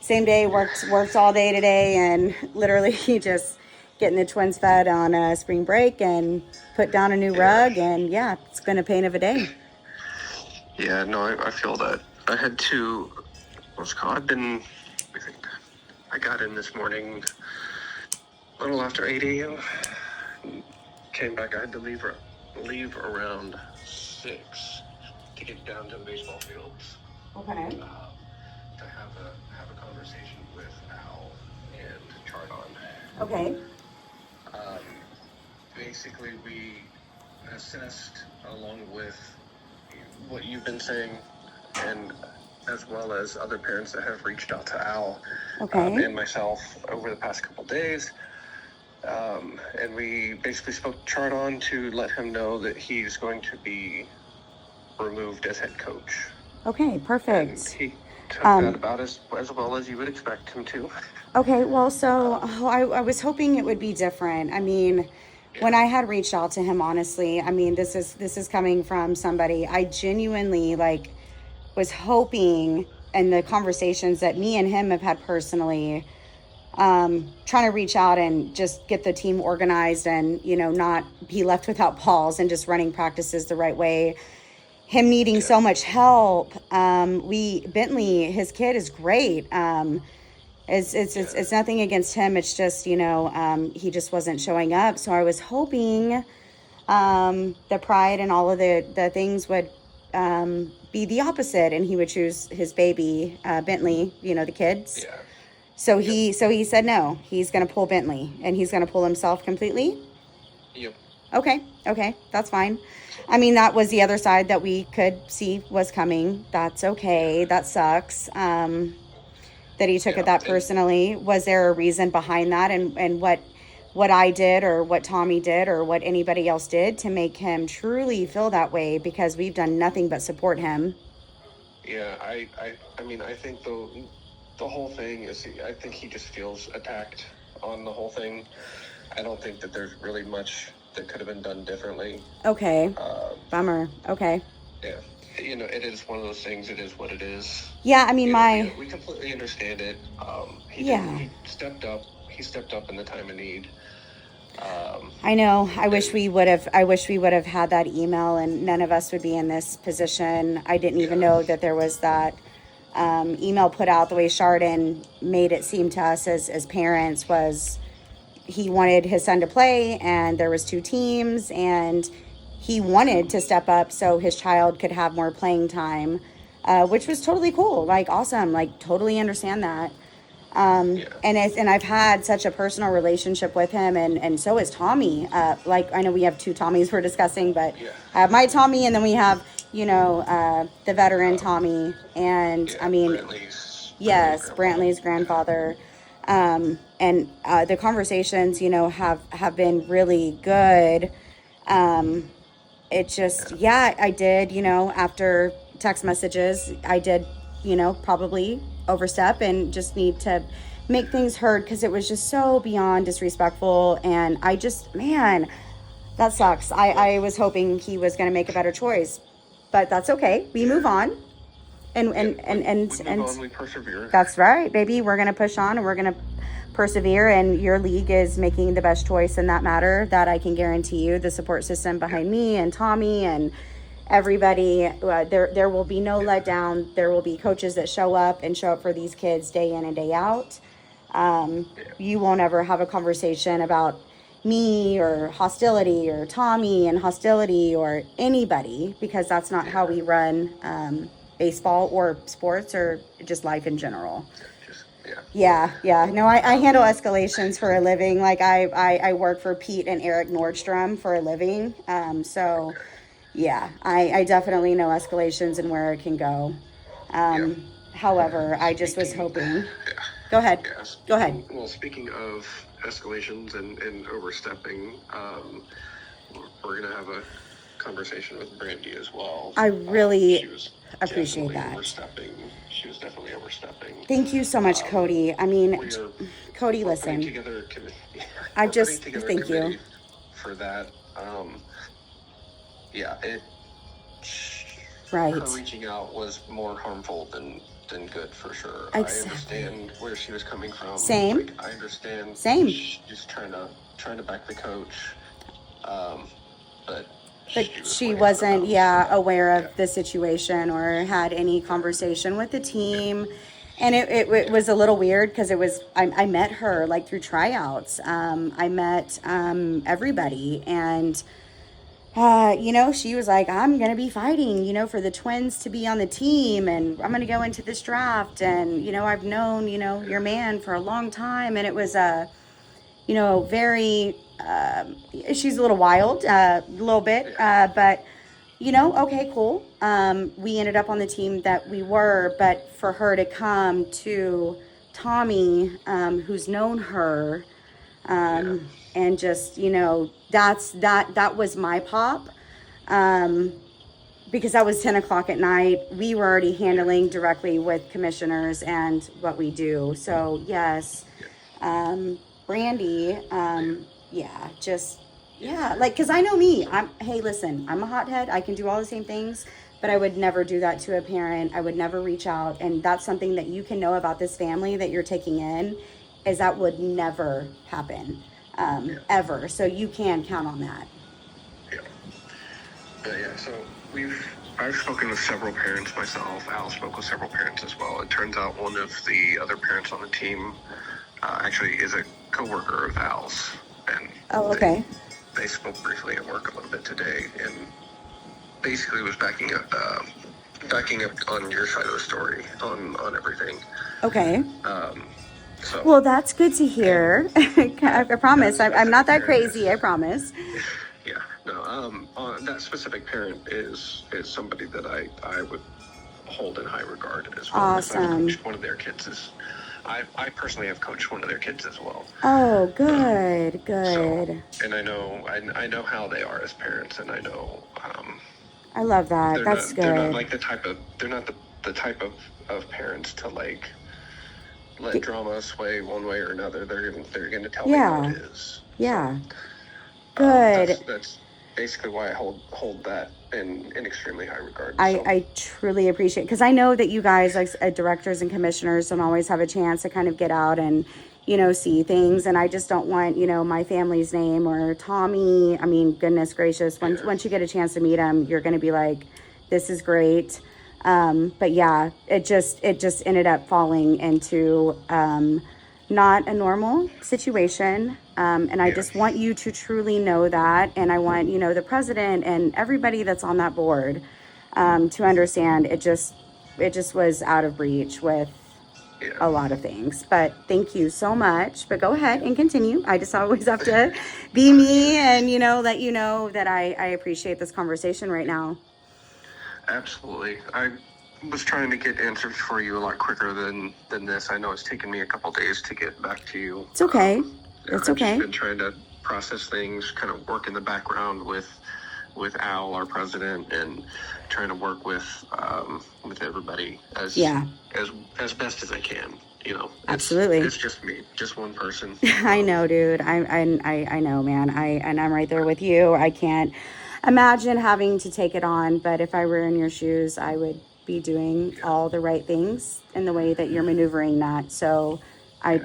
same day, worked all day today, and literally just getting the twins fed on spring break and put down a new rug, and yeah, it's been a pain of a day. Yeah, no, I feel that. I had to, I got in this morning a little after 8 a.m. Came back, I had to leave around 6 to get down to the baseball fields. Okay. To have a conversation with Al and Chardon. Okay. Basically, we assessed along with what you've been saying, and as well as other parents that have reached out to Al and myself over the past couple days. And we basically spoke to Chardon to let him know that he's going to be removed as head coach. Okay, perfect. And he took that about as well as you would expect him to. Okay, well, so I was hoping it would be different. I mean, when I had reached out to him, honestly, I mean, this is coming from somebody I genuinely was hoping, and the conversations that me and him have had personally, trying to reach out and just get the team organized and, not be left without balls and just running practices the right way. Him needing so much help. Bentley, his kid is great. It's nothing against him. It's just, he just wasn't showing up. So I was hoping the pride and all of the things would be the opposite, and he would choose his baby, Bentley, the kids. Yeah. So he said no. He's going to pull Bentley, and he's going to pull himself completely? Yep. Okay, that's fine. I mean, that was the other side that we could see was coming. That's okay. That sucks. That he took it that personally. Was there a reason behind that, and what I did or what Tommy did or what anybody else did to make him truly feel that way? Because we've done nothing but support him. Yeah, I mean, I think the whole thing is, I think he just feels attacked on the whole thing. I don't think that there's really much that could have been done differently. Okay. Bummer. Okay. Yeah. It is one of those things. It is what it is. Yeah, I mean, we completely understand it. He stepped up. He stepped up in the time of need. I know. I wish we would have had that email, and none of us would be in this position. I didn't even know that there was that email put out. The way Chardon made it seem to us as parents was he wanted his son to play, and there was 2 teams, and he wanted to step up so his child could have more playing time, which was totally cool, awesome, totally understand that. And I've had such a personal relationship with him, and so is Tommy. I know we have 2 Tommies we're discussing, but I have my Tommy, and then we have, the veteran Tommy, and I mean, Brantley's grandfather. And the conversations, have been really good. It just, I did, after text messages, I did, probably overstep and just need to make things heard, because it was just so beyond disrespectful. And I just, man, that sucks. I was hoping he was going to make a better choice, but that's okay. We move on. And we persevere. That's right, baby. We're going to push on, and we're going to persevere, and your league is making the best choice in that matter. That I can guarantee you. The support system behind me and Tommy and everybody, there will be no letdown. There will be coaches that show up for these kids day in and day out. You won't ever have a conversation about me or hostility or Tommy and hostility or anybody, because that's not how we run baseball or sports or just life in general. Yeah. No, I handle escalations for a living. I work for Pete and Eric Nordstrom for a living. So yeah, I definitely know escalations and where it can go. However, I just was hoping. Go ahead. Go ahead. Well, speaking of escalations and overstepping, we're going to have a conversation with Brandy as well. I really appreciate that. She was definitely overstepping. Thank you so much, Cody. I mean, Cody, listen. Thank you for that. Right. Her reaching out was more harmful than than good for sure. Exactly. I understand where she was coming from. Same. Like, I understand. Same. She's trying to back the coach, but she wasn't, aware of the situation or had any conversation with the team. And it was a little weird because I met her like through tryouts. I met everybody, and she was like, I'm going to be fighting, for the twins to be on the team, and I'm going to go into this draft. And, I've known, your man for a long time. And it was very, she's a little wild, a little bit, but, okay, cool. We ended up on the team that we were, but for her to come to Tommy, who's known her, and just, that was my pop. Because that was 10 o'clock at night. We were already handling directly with commissioners and what we do. So yes, Brandy, cause I know me, hey, listen, I'm a hothead. I can do all the same things, but I would never do that to a parent. I would never reach out. And that's something that you can know about this family that you're taking in, is that would never happen, ever. So you can count on that. Yeah. So I've spoken with several parents myself. Al spoke with several parents as well. It turns out one of the other parents on the team actually is a coworker of Al's, and they spoke briefly at work a little bit today, and basically was backing up on your side of the story on everything. Okay. So, well, that's good to hear. I promise. I'm not that crazy. I promise. Yeah. No. That specific parent is somebody that I would hold in high regard as well. Awesome. I've coached one of their kids. I personally have coached one of their kids as well. Oh, good. So, and I know how they are as parents, and I know. I love that. That's good. They're not like the type of parents to like let drama sway one way or another. They're going to tell me how it is. Yeah. So, good. That's basically why I hold that in extremely high regard. I truly appreciate it, because I know that you guys, like directors and commissioners, don't always have a chance to kind of get out and see things, and I just don't want my family's name or Tommy. I mean, goodness gracious, once you get a chance to meet him, you're going to be like, this is great. But yeah, it just ended up falling into not a normal situation. And I just want you to truly know that. And I want, the president and everybody that's on that board, to understand it just was out of reach with a lot of things. But thank you so much. But go ahead and continue. I just always have to be me and, let you know that I appreciate this conversation right now. Absolutely. I was trying to get answers for you a lot quicker than this. I know it's taken me a couple days to get back to you. It's okay. I've just been trying to process things, kind of work in the background with Al, our president, and trying to work with everybody as best as I can. Absolutely. It's just me, just one person. I know, dude. I know, man. I'm right there with you. I can't imagine having to take it on, but if I were in your shoes, I would be doing all the right things in the way that you're maneuvering that. So I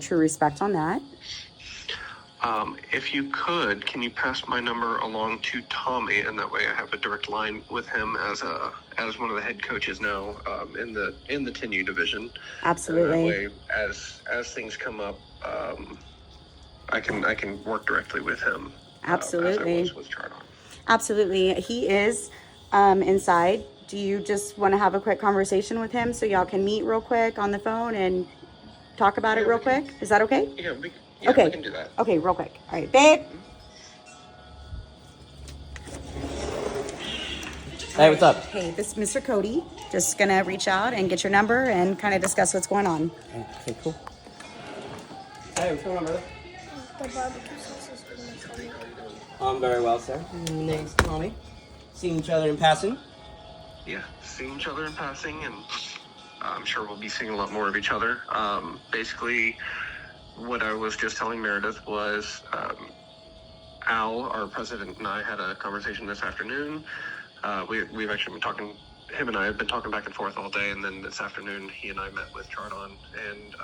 true respect on that. If you could, can you pass my number along to Tommy, and that way I have a direct line with him as one of the head coaches now in the 10U division. Absolutely. And that way, as things come up, I can work directly with him. Absolutely. As I was with Chardon. Absolutely. He is inside. Do you just want to have a quick conversation with him so y'all can meet real quick on the phone and talk about it real quick? Is that okay? Yeah, we can do that. Okay, real quick. All right, babe. Hey, what's up? Hey, this is Mr. Cody. Just gonna reach out and get your number and kind of discuss what's going on. Okay, cool. Hey, what's going on, brother? The barbecue sauce is good. I'm very well, sir. Name's Tommy. Seeing each other in passing. Yeah, seeing each other in passing, and I'm sure we'll be seeing a lot more of each other. Basically, what I was just telling Meredith was Al, our president, and I had a conversation this afternoon. We've actually been talking him and I have been talking back and forth all day, and then this afternoon he and I met with Chardon, and